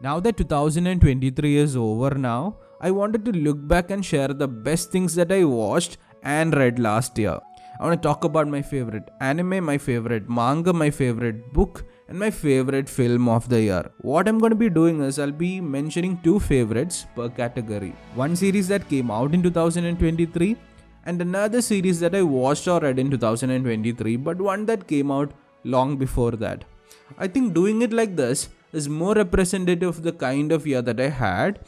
Now that 2023 is over now, I wanted to look back and share the best things that I watched and read last year. I want to talk about my favorite anime, my favorite manga, my favorite book, and my favorite film of the year. What I'm going to be doing is I'll be mentioning two favorites per category. One series that came out in 2023 and another series that I watched or read in 2023, but one that came out long before that. I think doing it like this is more representative of the kind of year that I had,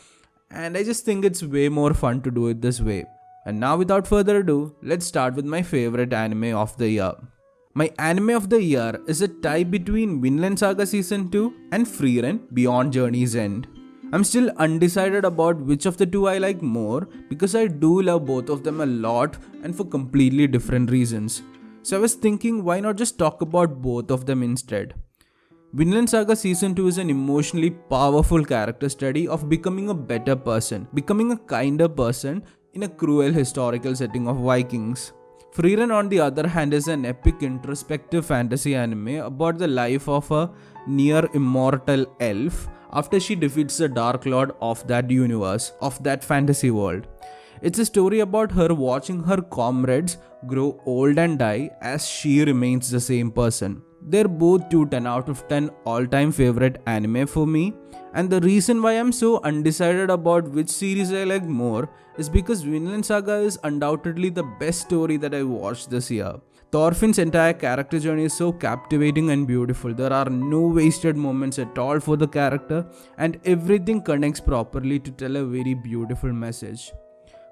and I just think it's way more fun to do it this way. And now without further ado, let's start with my favorite anime of the year. My anime of the year is a tie between Vinland Saga Season 2 and Frieren Beyond Journey's End. I'm still undecided about which of the two I like more because I do love both of them a lot and for completely different reasons. So I was thinking, why not just talk about both of them instead? Vinland Saga Season 2 is an emotionally powerful character study of becoming a better person, becoming a kinder person in a cruel historical setting of Vikings. Frieren, on the other hand, is an epic introspective fantasy anime about the life of a near immortal elf after she defeats the Dark Lord of that universe, of that fantasy world. It's a story about her watching her comrades grow old and die as she remains the same person. They're both 10 out of 10 all-time favorite anime for me, and the reason why I'm so undecided about which series I like more is because Vinland Saga is undoubtedly the best story that I watched this year. Thorfinn's entire character journey is so captivating and beautiful. There are no wasted moments at all for the character, and everything connects properly to tell a very beautiful message.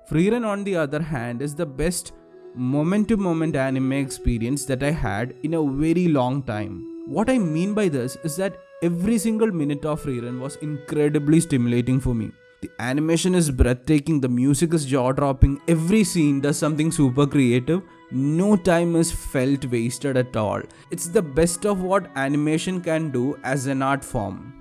Frieren, on the other hand, is the best moment-to-moment anime experience that I had in a very long time. What I mean by this is that every single minute of Frieren was incredibly stimulating for me. The animation is breathtaking, the music is jaw-dropping, every scene does something super creative, no time is felt wasted at all. It's the best of what animation can do as an art form.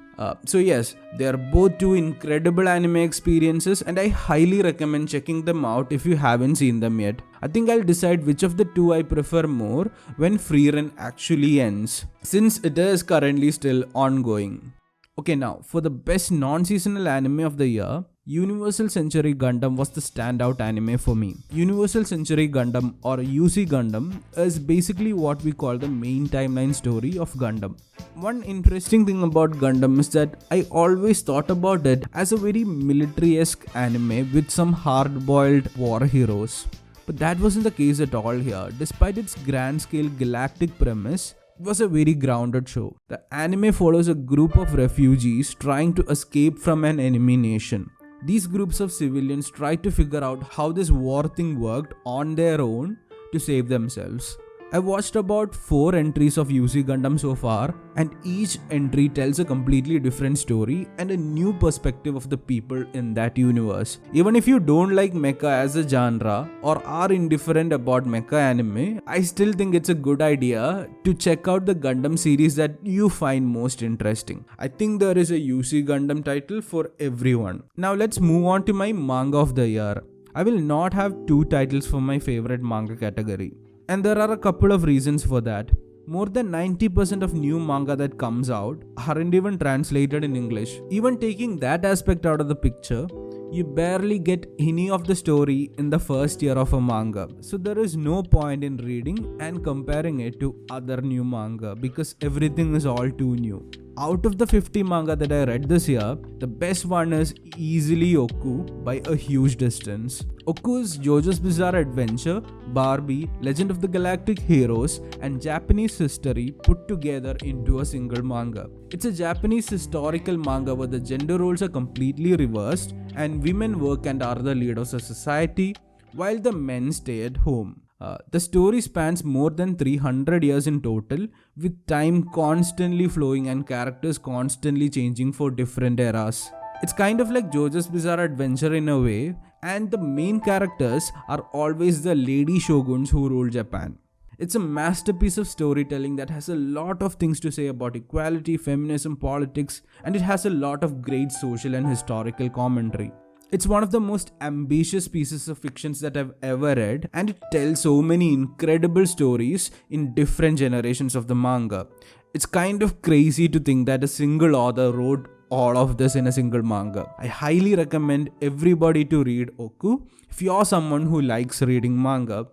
So yes, they are both two incredible anime experiences and I highly recommend checking them out if you haven't seen them yet. I think I'll decide which of the two I prefer more when Frieren actually ends, since it is currently still ongoing. Okay, now for the best non-seasonal anime of the year, Universal Century Gundam was the standout anime for me. Universal Century Gundam, or UC Gundam, is basically what we call the main timeline story of Gundam. One interesting thing about Gundam is that I always thought about it as a very military-esque anime with some hard-boiled war heroes. But that wasn't the case at all here. Despite its grand-scale galactic premise, it was a very grounded show. The anime follows a group of refugees trying to escape from an enemy nation. These groups of civilians try to figure out how this war thing worked on their own to save themselves. I've watched about 4 entries of UC Gundam so far, and each entry tells a completely different story and a new perspective of the people in that universe. Even if you don't like mecha as a genre or are indifferent about mecha anime, I still think it's a good idea to check out the Gundam series that you find most interesting. I think there is a UC Gundam title for everyone. Now let's move on to my manga of the year. I will not have 2 titles for my favorite manga category. And there are a couple of reasons for that. More than 90% of new manga that comes out aren't even translated in English. Even taking that aspect out of the picture, you barely get any of the story in the first year of a manga. So there is no point in reading and comparing it to other new manga because everything is all too new. Out of the 50 manga that I read this year, the best one is easily Oku by a huge distance. Oku is JoJo's Bizarre Adventure, Barbie, Legend of the Galactic Heroes, and Japanese history put together into a single manga. It's a Japanese historical manga where the gender roles are completely reversed and women work and are the leaders of society while the men stay at home. The story spans more than 300 years in total, with time constantly flowing and characters constantly changing for different eras. It's kind of like JoJo's Bizarre Adventure in a way, and the main characters are always the lady shoguns who rule Japan. It's a masterpiece of storytelling that has a lot of things to say about equality, feminism, politics, and it has a lot of great social and historical commentary. It's one of the most ambitious pieces of fiction that I've ever read, and it tells so many incredible stories in different generations of the manga. It's kind of crazy to think that a single author wrote all of this in a single manga. I highly recommend everybody to read Oku if you're someone who likes reading manga.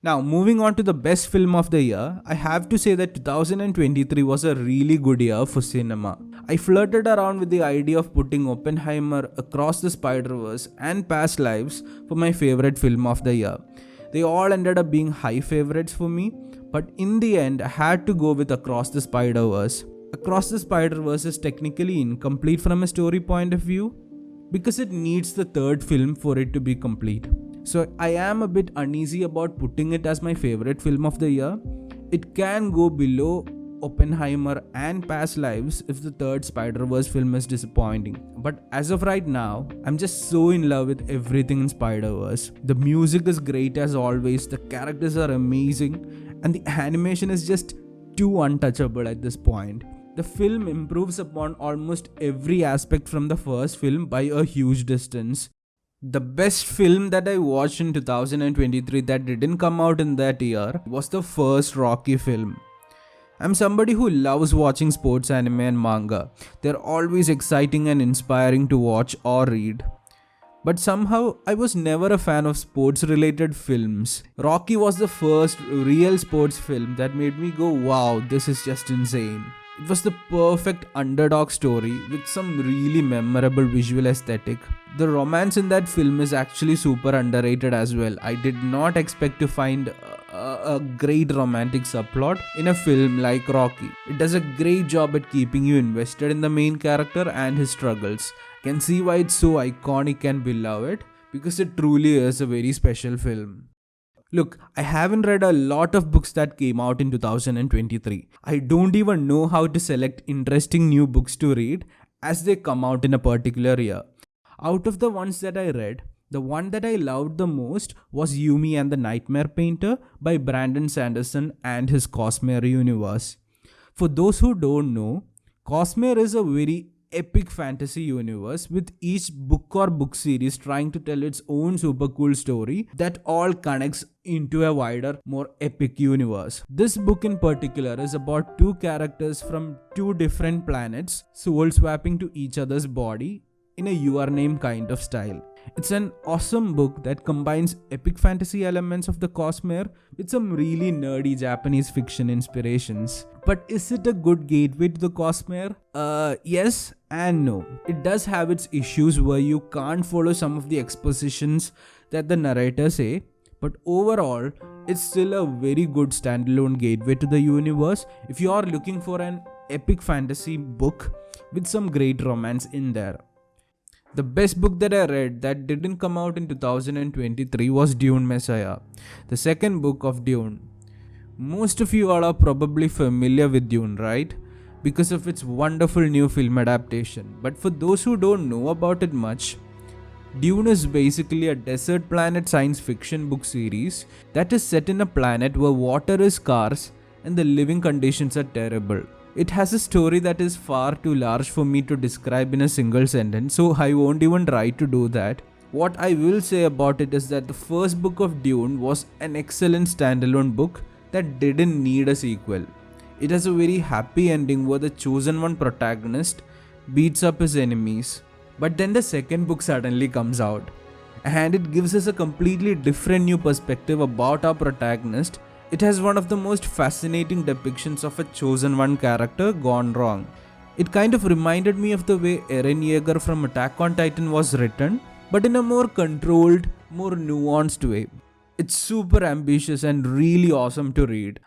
Now, moving on to the best film of the year, I have to say that 2023 was a really good year for cinema. I flirted around with the idea of putting Oppenheimer, Across the Spider-Verse and Past Lives for my favorite film of the year. They all ended up being high favorites for me, but in the end, I had to go with Across the Spider-Verse. Across the Spider-Verse is technically incomplete from a story point of view because it needs the third film for it to be complete. So I am a bit uneasy about putting it as my favorite film of the year. It can go below Oppenheimer and Past Lives if the third Spider-Verse film is disappointing. But as of right now, I'm just so in love with everything in Spider-Verse. The music is great as always, the characters are amazing, and the animation is just too untouchable at this point. The film improves upon almost every aspect from the first film by a huge distance. The best film that I watched in 2023 that didn't come out in that year was the first Rocky film. I'm somebody who loves watching sports anime and manga. They're always exciting and inspiring to watch or read. But somehow, I was never a fan of sports related films. Rocky was the first real sports film that made me go, wow, this is just insane. It was the perfect underdog story with some really memorable visual aesthetic. The romance in that film is actually super underrated as well. I did not expect to find a great romantic subplot in a film like Rocky. It does a great job at keeping you invested in the main character and his struggles. I can see why it's so iconic and beloved because it truly is a very special film. Look, I haven't read a lot of books that came out in 2023. I don't even know how to select interesting new books to read as they come out in a particular year. Out of the ones that I read, the one that I loved the most was Yumi and the Nightmare Painter by Brandon Sanderson and his Cosmere universe. For those who don't know, Cosmere is a very epic fantasy universe with each book or book series trying to tell its own super cool story that all connects into a wider, more epic universe. This book in particular is about two characters from two different planets soul swapping to each other's body in a Your Name kind of style. It's an awesome book that combines epic fantasy elements of the Cosmere with some really nerdy Japanese fiction inspirations. But is it a good gateway to the Cosmere? Yes and no. It does have its issues where you can't follow some of the expositions that the narrator say, but overall, it's still a very good standalone gateway to the universe if you are looking for an epic fantasy book with some great romance in there. The best book that I read that didn't come out in 2023 was Dune Messiah, the second book of Dune. Most of you all are probably familiar with Dune, right? Because of its wonderful new film adaptation. But for those who don't know about it much, Dune is basically a desert planet science fiction book series that is set in a planet where water is scarce and the living conditions are terrible. It has a story that is far too large for me to describe in a single sentence, so I won't even try to do that. What I will say about it is that the first book of Dune was an excellent standalone book that didn't need a sequel. It has a very happy ending where the chosen one protagonist beats up his enemies. But then the second book suddenly comes out, and it gives us a completely different new perspective about our protagonist. It has one of the most fascinating depictions of a chosen one character gone wrong. It kind of reminded me of the way Eren Yeager from Attack on Titan was written, but in a more controlled, more nuanced way. It's super ambitious and really awesome to read.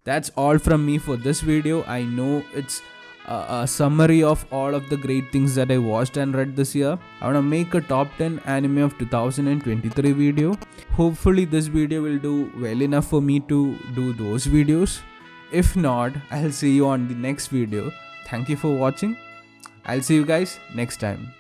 That's all from me for this video. I know it's a summary of all of the great things that I watched and read this year. I want to make a top 10 anime of 2023 video. Hopefully this video will do well enough for me to do those videos. If not, I'll see you on the next video. Thank you for watching. I'll see you guys next time.